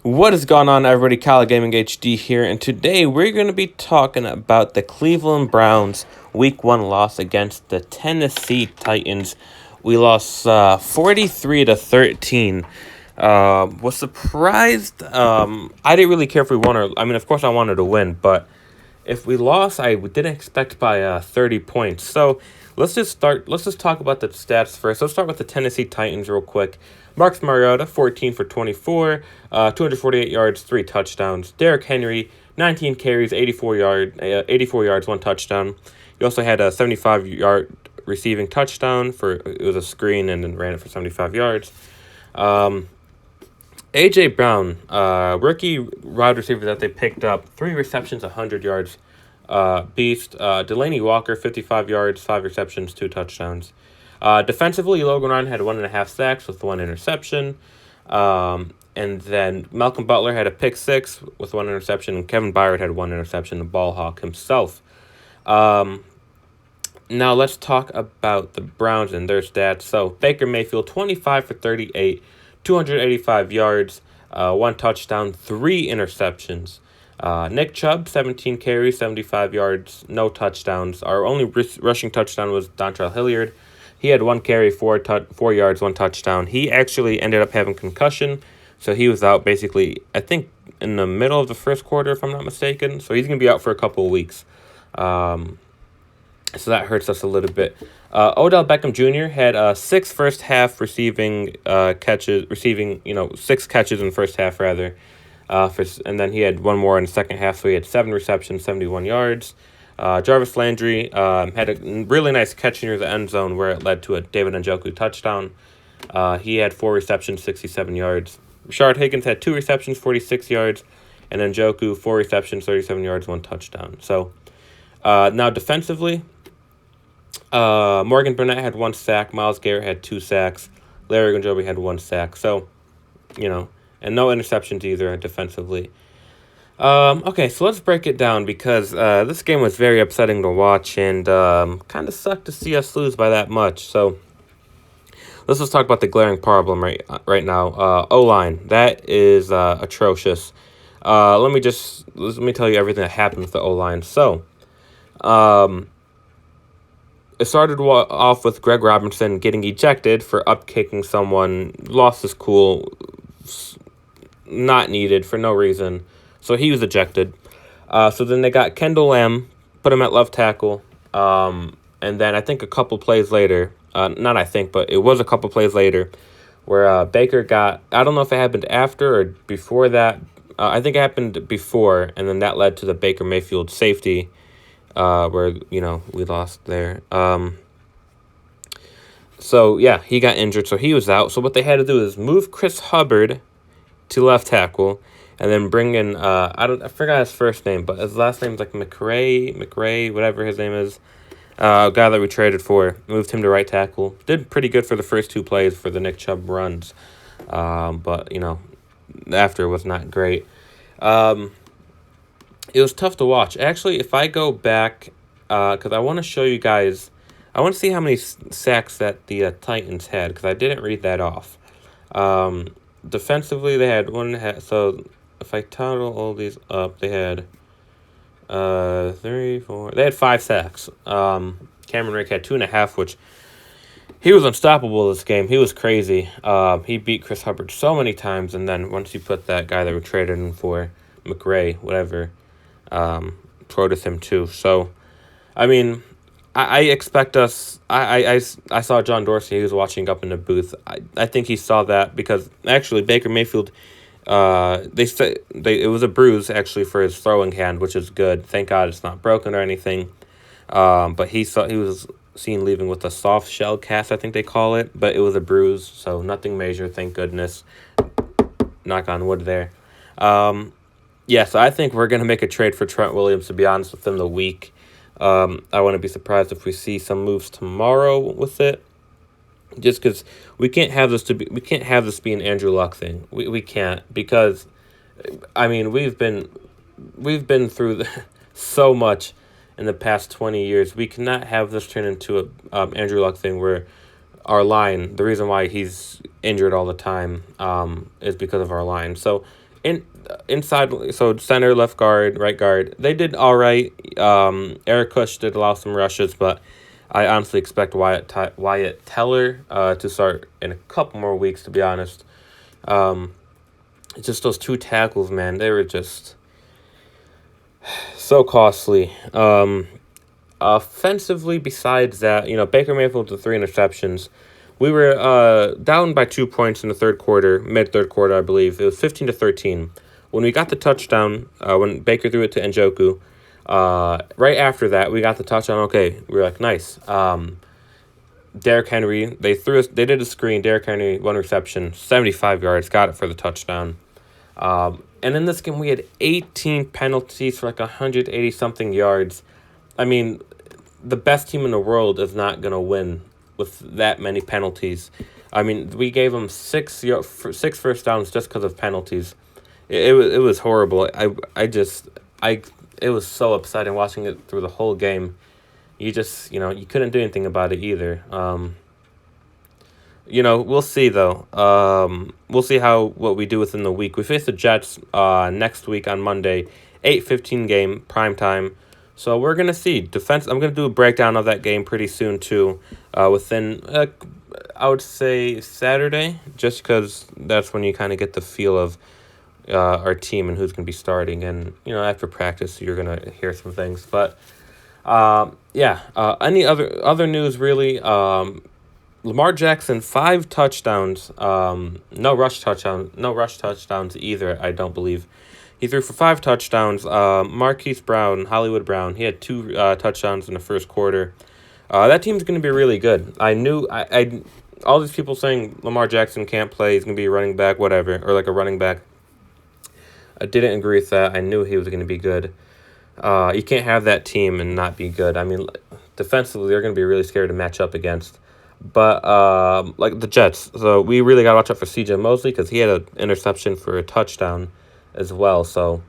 What is going on, everybody? Kyle Gaming HD here, and today we're going to be talking about the Cleveland Browns Week 1 loss against the Tennessee Titans. We lost 43-13. Was surprised. I didn't really care if we won or... I mean, of course I wanted to win, but if we lost, I didn't expect by 30 points. So let's just talk about the stats first. Let's start with the Tennessee Titans real quick. Marcus Mariota, 14 for 24, 248 yards, 3 touchdowns. Derrick Henry, 19 carries, 84 yards, 1 touchdown. He also had a 75-yard receiving touchdown it was a screen and then ran it for 75 yards. A.J. Brown, rookie wide receiver that they picked up, 3 receptions, 100 yards. Beast. Delaney Walker, 55 yards, 5 receptions, 2 touchdowns. Defensively, Logan Ryan had 1.5 sacks with 1 interception. And then Malcolm Butler had a pick 6 with 1 interception, and Kevin Byard had 1 interception, the ball hawk himself. Now let's talk about the Browns and their stats. So Baker Mayfield, 25 for 38, 285 yards, 1 touchdown, 3 interceptions. Nick Chubb, 17 carries, 75 yards, no touchdowns. Our only rushing touchdown was Dontrell Hilliard. He had 1 carry, 4 yards, 1 touchdown. He actually ended up having concussion, so he was out basically, I think, in the middle of the first quarter, if I'm not mistaken. So he's going to be out for a couple of weeks. So that hurts us a little bit. Odell Beckham Jr. had 6 first half receiving 6 catches in the first half, rather. And then he had 1 more in the second half, so he had 7 receptions, 71 yards. Jarvis Landry had a really nice catch near the end zone where it led to a David Njoku touchdown. He had 4 receptions, 67 yards. Rashard Higgins had 2 receptions, 46 yards. And then Njoku, 4 receptions, 37 yards, 1 touchdown. So now defensively, Morgan Burnett had 1 sack. Myles Garrett had 2 sacks. Larry Ogunjobi had 1 sack. So, and no interceptions either defensively. Okay, so let's break it down because this game was very upsetting to watch and kind of sucked to see us lose by that much. So let's just talk about the glaring problem right now. O-line, that is atrocious. Let me tell you everything that happened with the O-line. So, it started off with Greg Robinson getting ejected for up-kicking someone, lost his cool, not needed for no reason. So he was ejected. So then they got Kendall Lamb, put him at left tackle. And then I think a couple plays later, not I think, but it was a couple plays later, where Baker got, I don't know if it happened after or before that. I think it happened before, and then that led to the Baker Mayfield safety, where, we lost there. So, yeah, he got injured, so he was out. So what they had to do is move Chris Hubbard to left tackle, and then bring in, I forgot his first name, but his last name's like McRae, whatever his name is. A guy that we traded for, moved him to right tackle. Did pretty good for the first 2 plays for the Nick Chubb runs. But, after was not great. It was tough to watch. Actually, if I go back, because I want to show you guys, I want to see how many sacks that the Titans had, because I didn't read that off. Defensively, they had 1.5. So if I total all these up, they had 3, 4. They had 5 sacks. Cameron Rick had 2.5, which he was unstoppable this game. He was crazy. He beat Chris Hubbard so many times, and then once you put that guy that we traded him for, McRae, whatever, Protus him too. So, I mean, I expect us. I saw John Dorsey. He was watching up in the booth. I think he saw that because actually Baker Mayfield, it was a bruise actually for his throwing hand, which is good. Thank God it's not broken or anything. But he was seen leaving with a soft shell cast, I think they call it, but it was a bruise, so nothing major. Thank goodness. Knock on wood there. Yeah, so I think we're gonna make a trade for Trent Williams, to be honest, within the week. I wouldn't be surprised if we see some moves tomorrow with it. Just because we can't have this be an Andrew Luck thing. We can't, because I mean we've been through so much in the past 20 years. We cannot have this turn into a Andrew Luck thing where our line, the reason why he's injured all the time, is because of our line. So inside, so center, left guard, right guard, they did all right. Eric Kush did allow some rushes, but I honestly expect Wyatt Teller to start in a couple more weeks, to be honest. It's just those two tackles, man. They were just so costly. Offensively, besides that, Baker Mayfield with 3 interceptions. We were down by 2 points in the third quarter, mid-third quarter, I believe. It was 15-13. When we got the touchdown, when Baker threw it to Njoku, right after that, we got the touchdown. Okay, we were like, nice. Derrick Henry, they did a screen. Derrick Henry, 1 reception, 75 yards, got it for the touchdown. And in this game, we had 18 penalties for like 180-something yards. I mean, the best team in the world is not going to win with that many penalties. I mean, we gave them 6 first downs just because of penalties. It was horrible. It was so upsetting watching it through the whole game. You just, you couldn't do anything about it either. We'll see though. We'll see what we do within the week. We face the Jets next week on Monday, 8:15 game, prime time. So we're gonna see defense. I'm gonna do a breakdown of that game pretty soon too. Within I would say Saturday, just because that's when you kind of get the feel of our team and who's gonna be starting. And after practice, you're gonna hear some things. But any other news really? Lamar Jackson, 5 touchdowns. No rush touchdowns either. I don't believe. He threw for 5 touchdowns. Marquise Brown, Hollywood Brown, he had 2 touchdowns in the first quarter. That team's going to be really good. I knew all these people saying Lamar Jackson can't play. He's going to be a running back, whatever, or like a running back. I didn't agree with that. I knew he was going to be good. You can't have that team and not be good. I mean, defensively, they're going to be really scary to match up against. But like the Jets, so we really got to watch out for C.J. Mosley because he had an interception for a touchdown as well. So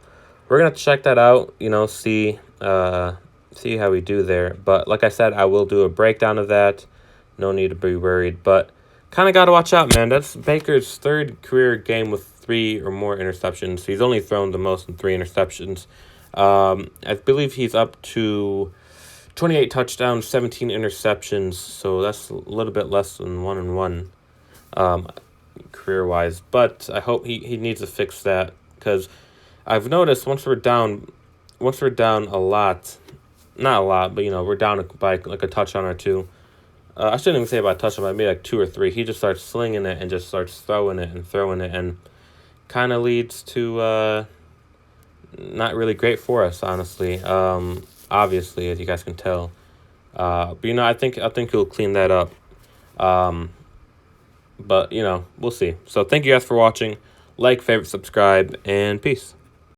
we're gonna check that out. See how we do there. But like I said, I will do a breakdown of that. No need to be worried. But kind of got to watch out, man. That's Baker's 3rd career game with 3 or more interceptions. He's only thrown the most in 3 interceptions. I believe he's up to 28 touchdowns, 17 interceptions, so that's a little bit less than 1-1 career-wise. But I hope he needs to fix that because I've noticed once we're down a lot, not a lot, but we're down by like a touchdown or 2. I shouldn't even say by a touchdown, but maybe like 2 or 3. He just starts slinging it and just starts throwing it and kind of leads to not really great for us, honestly. Obviously, as you guys can tell. But I think he'll clean that up. But we'll see. So thank you guys for watching. Like, favorite, subscribe, and peace.